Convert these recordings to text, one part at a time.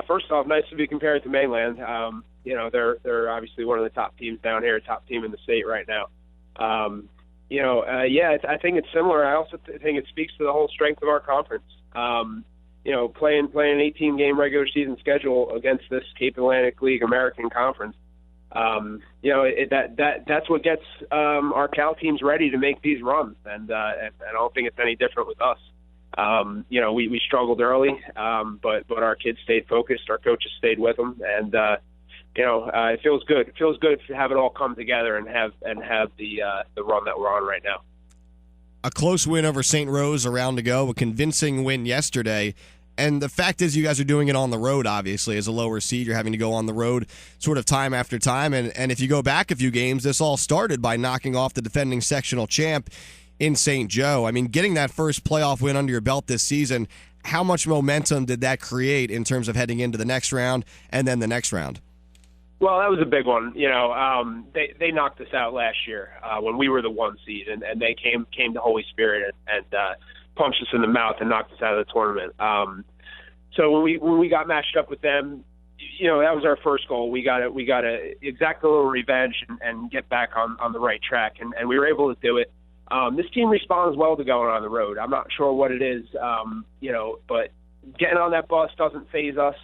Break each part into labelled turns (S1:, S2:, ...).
S1: First off, nice to be compared to mainland. They're obviously one of the top teams down here, top team in the state right now. I think it's similar. I also think it speaks to the whole strength of our conference. Playing an 18-game regular season schedule against this Cape Atlantic League American Conference. That's what gets our Cal teams ready to make these runs, and I don't think it's any different with us. We struggled early, but our kids stayed focused. Our coaches stayed with them, and it feels good. It feels good to have it all come together and have the run that we're on right now.
S2: A close win over St. Rose a round ago, a convincing win yesterday. And the fact is you guys are doing it on the road, obviously. As a lower seed, you're having to go on the road sort of time after time. And if you go back a few games, this all started by knocking off the defending sectional champ in St. Joe. I mean, getting that first playoff win under your belt this season, how much momentum did that create in terms of heading into the next round and then the next round?
S1: Well, that was a big one. They knocked us out last year when we were the 1 seed, and they came to Holy Spirit and punched us in the mouth and knocked us out of the tournament. So when we got matched up with them, that was our first goal. We got to exact a little revenge and get back on the right track, and we were able to do it. This team responds well to going on the road. I'm not sure what it is, but getting on that bus doesn't faze us.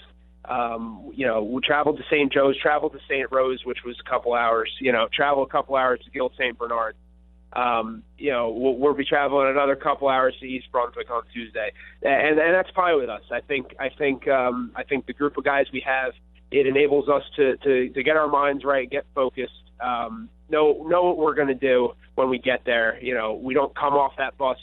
S1: We traveled to St. Joe's, traveled to St. Rose, which was a couple hours, travel a couple hours to Guild St. Bernard. We'll be traveling another couple hours to East Brunswick on Tuesday. And that's fine with us. I think the group of guys we have, it enables us to get our minds right, get focused, know what we're going to do when we get there. We don't come off that bus,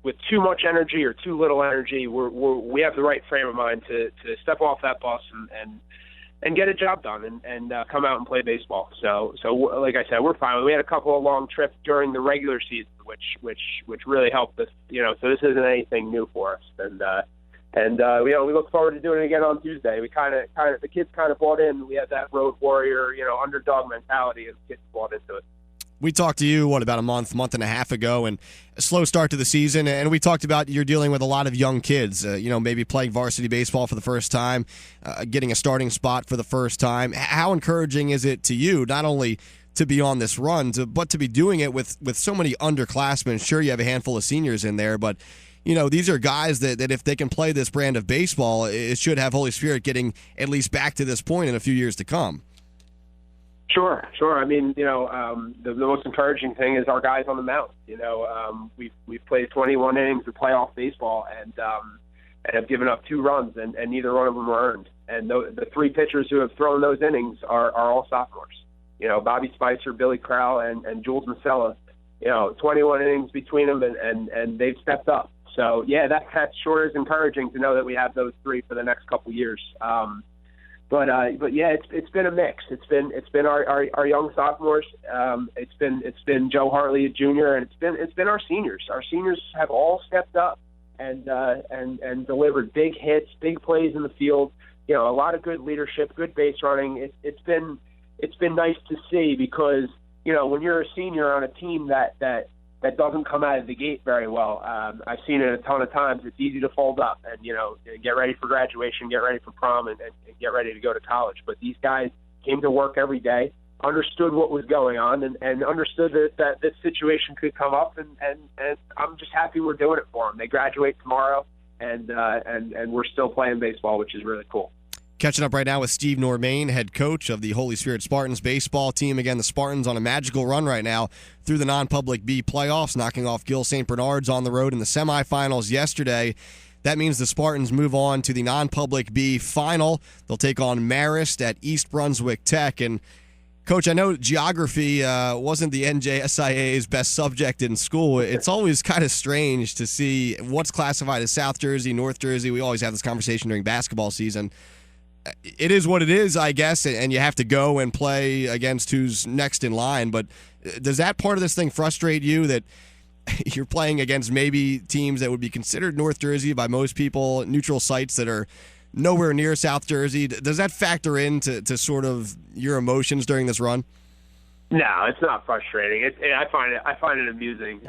S1: with too much energy or too little energy. We have the right frame of mind to step off that bus and get a job done and come out and play baseball. So like I said, we're fine. We had a couple of long trips during the regular season, which really helped us. So this isn't anything new for us. And we look forward to doing it again on Tuesday. We the kids kind of bought in. We had that road warrior, underdog mentality, and the kids bought into it.
S2: We talked to you, about a month and a half ago, and a slow start to the season, and we talked about you're dealing with a lot of young kids, maybe playing varsity baseball for the first time, getting a starting spot for the first time. How encouraging is it to you, not only to be on this run, but to be doing it with so many underclassmen? Sure, you have a handful of seniors in there, but these are guys that if they can play this brand of baseball, it should have Holy Spirit getting at least back to this point in a few years to come.
S1: Sure. I mean, the most encouraging thing is our guys on the mound. We've played 21 innings of playoff baseball and have given up 2 runs, and neither one of them were earned. And the 3 pitchers who have thrown those innings are all sophomores. Bobby Spicer, Billy Crowell, and Jules Masella. 21 innings between them, and they've stepped up. So yeah, that sure is encouraging to know that we have those 3 for the next couple years. But yeah, it's been a mix. It's been our young sophomores. It's been Joe Hartley, Jr., and it's been our seniors. Our seniors have all stepped up and delivered big hits, big plays in the field. A lot of good leadership, good base running. It's been nice to see because when you're a senior on a team that doesn't come out of the gate very well. I've seen it a ton of times. It's easy to fold up and, get ready for graduation, get ready for prom, and get ready to go to college. But these guys came to work every day, understood what was going on, and understood that this situation could come up, and I'm just happy we're doing it for them. They graduate tomorrow, and we're still playing baseball, which is really cool.
S2: Catching up right now with Steve Normane, head coach of the Holy Spirit Spartans baseball team. Again, the Spartans on a magical run right now through the non-public B playoffs, knocking off Gil St. Bernard's on the road in the semifinals yesterday. That means the Spartans move on to the non-public B final. They'll take on Marist at East Brunswick Tech. And, Coach, I know geography wasn't the NJSIA's best subject in school. It's always kind of strange to see what's classified as South Jersey, North Jersey. We always have this conversation during basketball season. It is what it is, I guess, and you have to go and play against who's next in line. But does that part of this thing frustrate you, that you're playing against maybe teams that would be considered North Jersey by most people, neutral sites that are nowhere near South Jersey? Does that factor into sort of your emotions during this run?
S1: No, it's not frustrating. I find it amusing.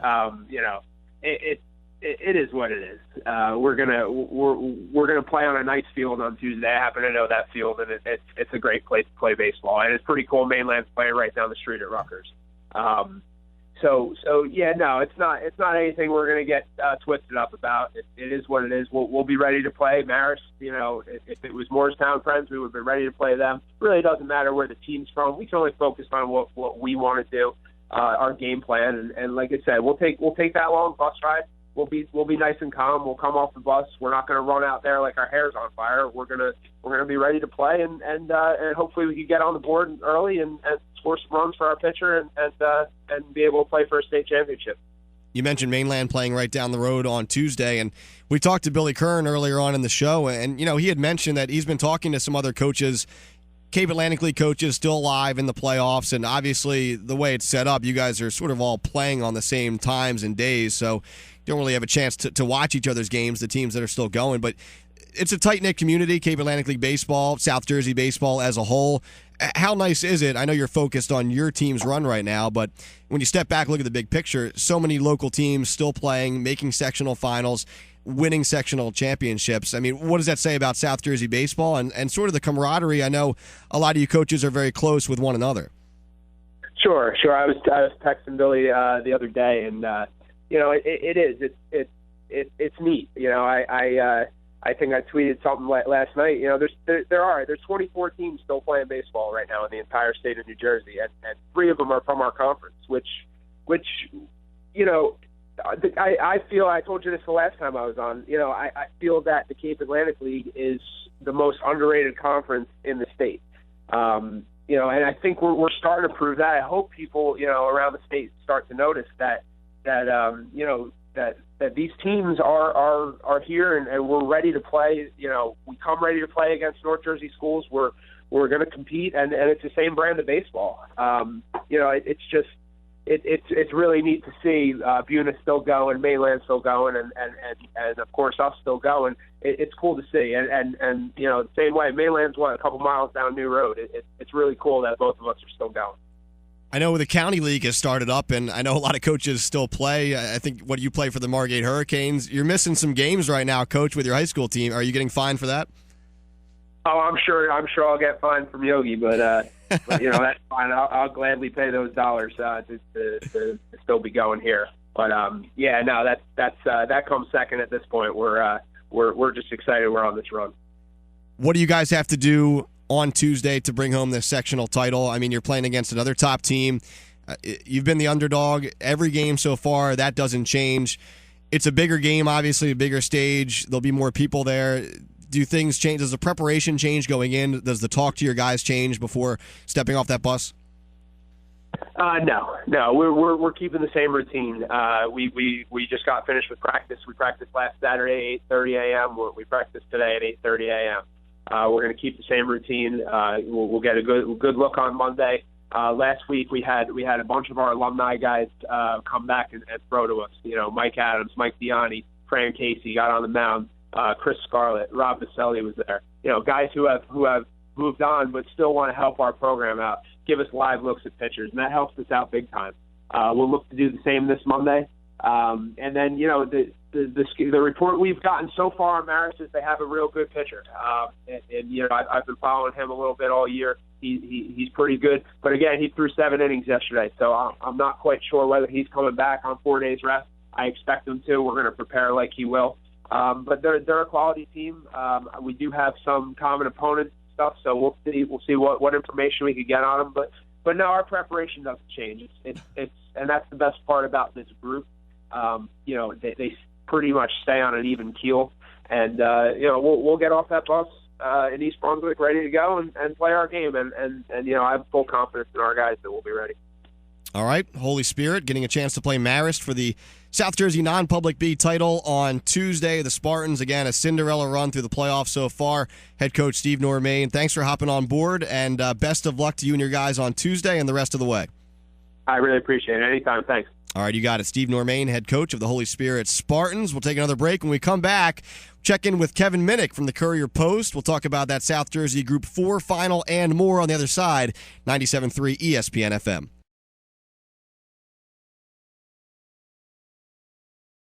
S1: it is what it is. We're gonna play on a nice field on Tuesday. I happen to know that field, and it's a great place to play baseball, and it's pretty cool. Mainland's playing right down the street at Rutgers. So yeah, no, it's not anything we're gonna get twisted up about. It is what it is. We'll be ready to play Marist. If it was Morristown Friends, we would have been ready to play them. It really doesn't matter where the team's from. We can only focus on what we want to do, our game plan, and like I said, we'll take that long bus ride. We'll be nice and calm. We'll come off the bus. We're not going to run out there like our hair's on fire. We're gonna be ready to play, and hopefully we can get on the board early and score some runs for our pitcher and be able to play for a state championship.
S2: You mentioned Mainland playing right down the road on Tuesday, and we talked to Billy Kern earlier on in the show, and he had mentioned that he's been talking to some other coaches, Cape Atlantic League coaches still alive in the playoffs, and obviously the way it's set up, you guys are sort of all playing on the same times and days, so you don't really have a chance to watch each other's games, the teams that are still going, but it's a tight-knit community, Cape Atlantic League baseball, South Jersey baseball as a whole. How nice is it? I know you're focused on your team's run right now, but when you step back, look at the big picture, so many local teams still playing, making sectional finals, winning sectional championships. I mean, what does that say about South Jersey baseball and sort of the camaraderie? I know a lot of you coaches are very close with one another.
S1: Sure. I was texting Billy the other day, and it is. It's neat. I think I tweeted something last night. There's 24 teams still playing baseball right now in the entire state of New Jersey, and 3 of them are from our conference. Which I feel, I told you this the last time I was on. I feel that the Cape Atlantic League is the most underrated conference in the state. And I think we're starting to prove that. I hope people around the state start to notice that these teams are here and we're ready to play. We come ready to play against North Jersey schools. We're going to compete, and it's the same brand of baseball. It's really neat to see Buna's still going, Mainland still going, and of course us still going. It's cool to see, and the same way, Mainland's a couple miles down New Road. It's really cool that both of us are still going.
S2: I know the County League has started up, and I know a lot of coaches still play. I think you play for the Margate Hurricanes. You're missing some games right now, Coach, with your high school team. Are you getting fined for that?
S1: Oh, I'm sure I'll get fined from Yogi, but that's fine. I'll gladly pay those dollars to still be going here. But that comes second at this point. We're just excited we're on this run.
S2: What do you guys have to do on Tuesday to bring home this sectional title? I mean, you're playing against another top team. You've been the underdog every game so far. That doesn't change. It's a bigger game, obviously, a bigger stage. There'll be more people there. Do things change? Does the preparation change going in? Does the talk to your guys change before stepping off that bus?
S1: No. We're keeping the same routine. We just got finished with practice. We practiced last Saturday, 8:30 a.m. We practiced today at 8:30 a.m. We're going to keep the same routine. We'll get a good look on Monday. Last week we had a bunch of our alumni guys come back and throw to us. Mike Adams, Mike Diani, Fran Casey got on the mound. Chris Scarlett, Rob Vaselli was there. Guys who have moved on but still want to help our program out, give us live looks at pitchers, and that helps us out big time. We'll look to do the same this Monday. And then the report we've gotten so far on Marist is they have a real good pitcher. I've been following him a little bit all year. He's pretty good, but again, he threw 7 innings yesterday, so I'm not quite sure whether he's coming back on 4 days rest. I expect him to. We're going to prepare like he will. But they're a quality team. We do have some common opponents and stuff, so we'll see what information we can get on them. But no, our preparation doesn't change. It's and that's the best part about this group. They pretty much stay on an even keel, and we'll get off that bus in East Brunswick ready to go and play our game, and I have full confidence in our guys that we'll be ready.
S2: All right, Holy Spirit getting a chance to play Marist for the South Jersey non-public B title on Tuesday. The Spartans, again, a Cinderella run through the playoffs so far. Head coach Steve Normane, thanks for hopping on board, and best of luck to you and your guys on Tuesday and the rest of the way.
S1: I really appreciate it. Anytime. Thanks.
S2: All right, you got it. Steve Normane, head coach of the Holy Spirit Spartans. We'll take another break. When we come back, check in with Kevin Minnick from the Courier-Post. We'll talk about that South Jersey Group 4 final and more on the other side. 97.3 ESPN FM.